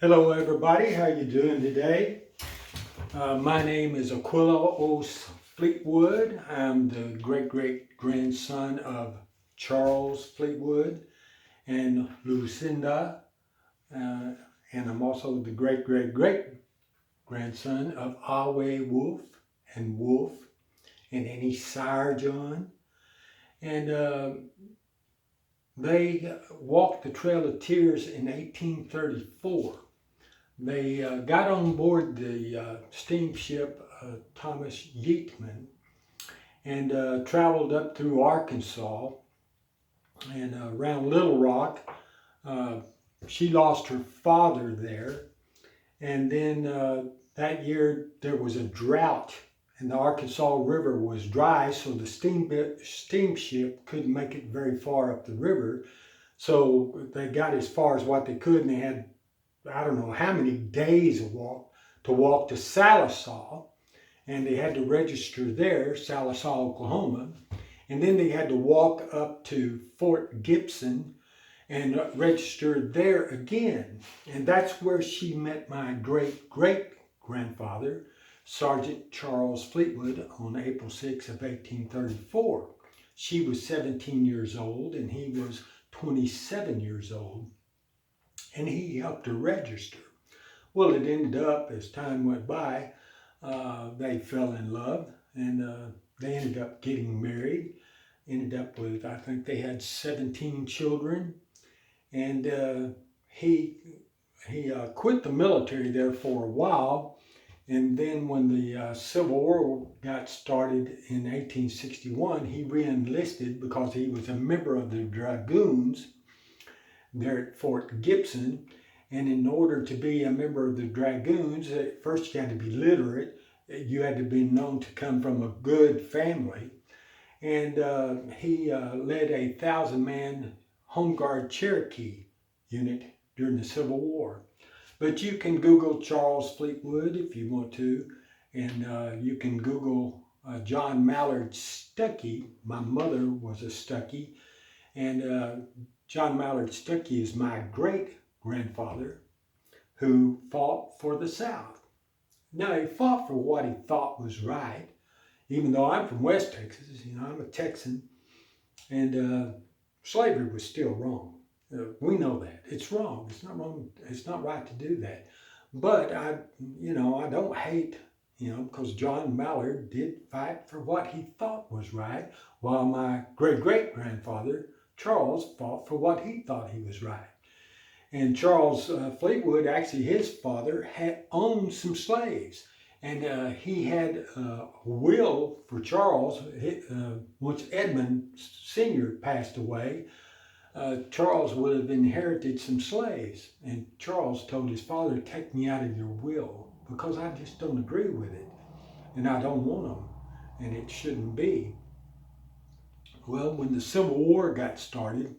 Hello everybody, how you doing today? My name is Aquila Os Fleetwood. I'm the great-great-grandson of Charles Fleetwood and Lucinda, uh, and I'm also the great-great-great-grandson of Awe Wolf and Wolf and Annie Sire John. And they walked the Trail of Tears in 1834. They got on board the steamship Thomas Yeatman and traveled up through Arkansas and around Little Rock. Uh, she lost her father there, and then that year there was a drought and the Arkansas River was dry, so the steamship couldn't make it very far up the river. So they got as far as what they could, and they had I don't know how many days to walk to Sallisaw, and they had to register there, Sallisaw, Oklahoma, and then they had to walk up to Fort Gibson and register there again, and that's where she met my great great grandfather, Sergeant Charles Fleetwood, on April 6th of 1834. She was 17 years old and he was 27 years old, and he helped her register. Well, it ended up, as time went by, they fell in love and they ended up getting married. Ended up with, I think they had 17 children. And he quit the military there for a while. And then when the Civil War got started in 1861, he re-enlisted because he was a member of the Dragoons there at Fort Gibson. And in order to be a member of the Dragoons, at first you had to be literate. You had to be known to come from a good family. And he led a 1,000-man Home Guard Cherokee unit during the Civil War. But you can Google Charles Fleetwood if you want to, and you can Google John Mallard Stuckey. My mother was a Stuckey, and John Mallard Stuckey is my great grandfather who fought for the South. Now, he fought for what he thought was right, even though I'm from West Texas, I'm a Texan, and slavery was still wrong. We know that. It's wrong. It's not wrong. It's not right to do that. But I don't hate, because John Mallard did fight for what he thought was right, while my great-great-grandfather, Charles, fought for what he thought he was right. And Charles Fleetwood, actually his father, had owned some slaves. And he had a will for Charles. Once Edmund Sr. passed away, Charles would have inherited some slaves. And Charles told his father, take me out of your will because I just don't agree with it. And I don't want them. And it shouldn't be. Well, when the Civil War got started,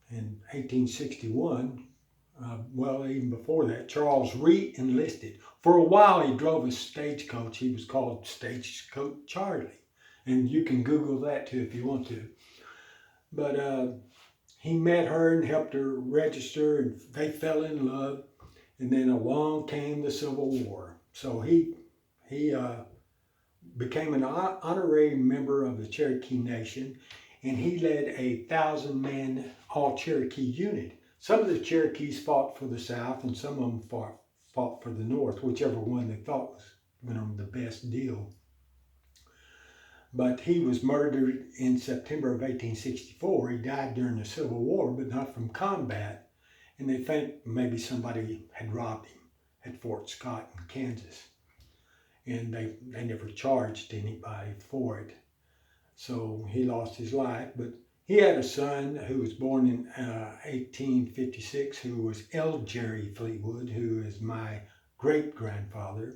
in 1861, well, even before that, Charles re-enlisted. For a while, he drove a stagecoach. He was called Stagecoach Charlie. And you can Google that too if you want to. But he met her and helped her register, and they fell in love. And then along came the Civil War. So he became an honorary member of the Cherokee Nation, and he led a 1,000-man all-Cherokee unit. Some of the Cherokees fought for the South, and some of them fought for the North, whichever one they thought was the best deal. But he was murdered in September of 1864. He died during the Civil War, but not from combat. And they think maybe somebody had robbed him at Fort Scott in Kansas. And they never charged anybody for it. So he lost his life, but he had a son who was born in 1856 who was L. Jerry Fleetwood, who is my great-grandfather.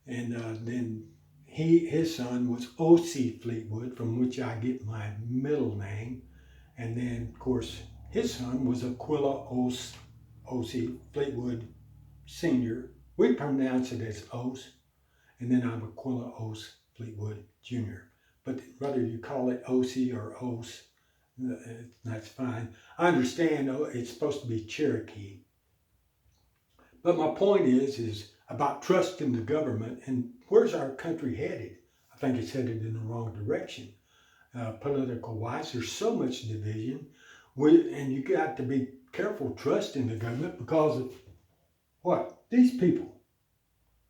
And then his son was O.C. Fleetwood, from which I get my middle name. And then, of course, his son was Aquila O.C. Fleetwood Sr. We pronounce it as Os. And then I'm Aquila Os Fleetwood Jr. But whether you call it OC or Os, that's fine. I understand it's supposed to be Cherokee, But my point is about trust in the government and where's our country headed? I think it's headed in the wrong direction. Political wise, there's so much division. And you got to be careful trusting the government because of what? These people.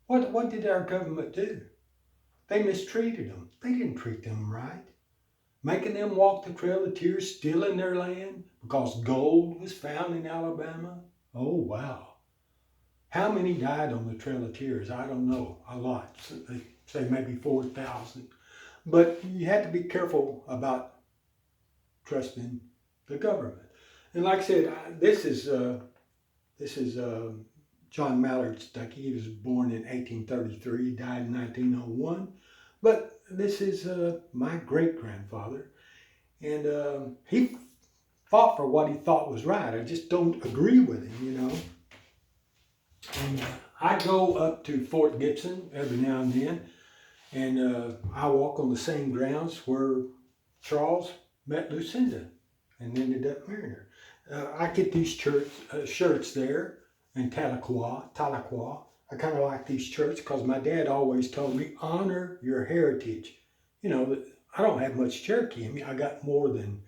What did our government do? They mistreated them. They didn't treat them right. Making them walk the Trail of Tears, stealing their land because gold was found in Alabama. Oh, wow. How many died on the Trail of Tears? I don't know. A lot. So they say maybe 4,000. But you have to be careful about trusting the government. And like I said, this is John Mallard Stuckey. He was born in 1833, died in 1901. But this is my great-grandfather. And he fought for what he thought was right. I just don't agree with him, you know. And I go up to Fort Gibson every now and then. And I walk on the same grounds where Charles met Lucinda and ended up marrying her. I get these shirts there in Tahlequah. I kind of like these shirts because my dad always told me, honor your heritage. You know, I don't have much Cherokee in me. I got more than,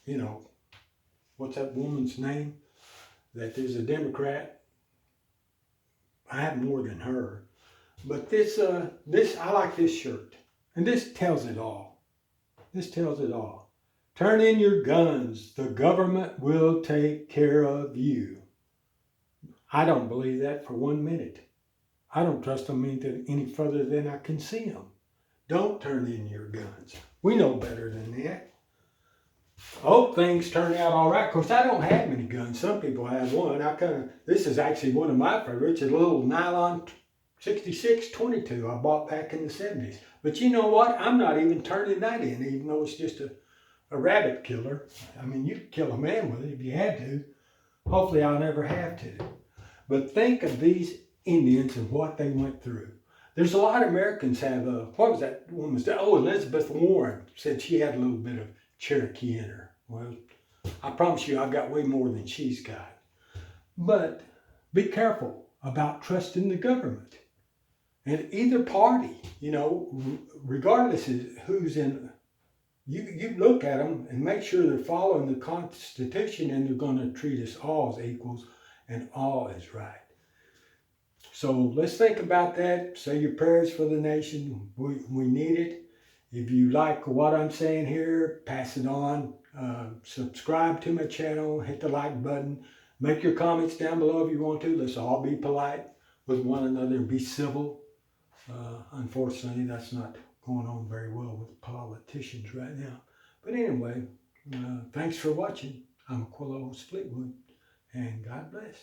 you know, what's that woman's name? That is a Democrat. I have more than her. But this, I like this shirt. And this tells it all. This tells it all. Turn in your guns. The government will take care of you. I don't believe that for 1 minute. I don't trust them any further than I can see them. Don't turn in your guns. We know better than that. I hope things turn out all right. Of course, I don't have many guns. Some people have one. This is actually one of my favorites. A little nylon 66-22 I bought back in the 70s. But you know what? I'm not even turning that in, even though it's just a rabbit killer. I mean, you could kill a man with it if you had to. Hopefully I'll never have to. But think of these Indians and what they went through. There's a lot of Americans have, what was that woman's name? Oh, Elizabeth Warren said she had a little bit of Cherokee in her. Well, I promise you I've got way more than she's got. But be careful about trusting the government. And either party, you know, regardless of who's in, you look at them and make sure they're following the Constitution and they're going to treat us all as equals and all is right. So let's think about that. Say your prayers for the nation. We need it. If you like what I'm saying here, pass it on. Subscribe to my channel. Hit the like button. Make your comments down below if you want to. Let's all be polite with one another and be civil. Unfortunately, that's not going on very well with politicians right now. But anyway, thanks for watching. I'm Fleetwood, and God bless.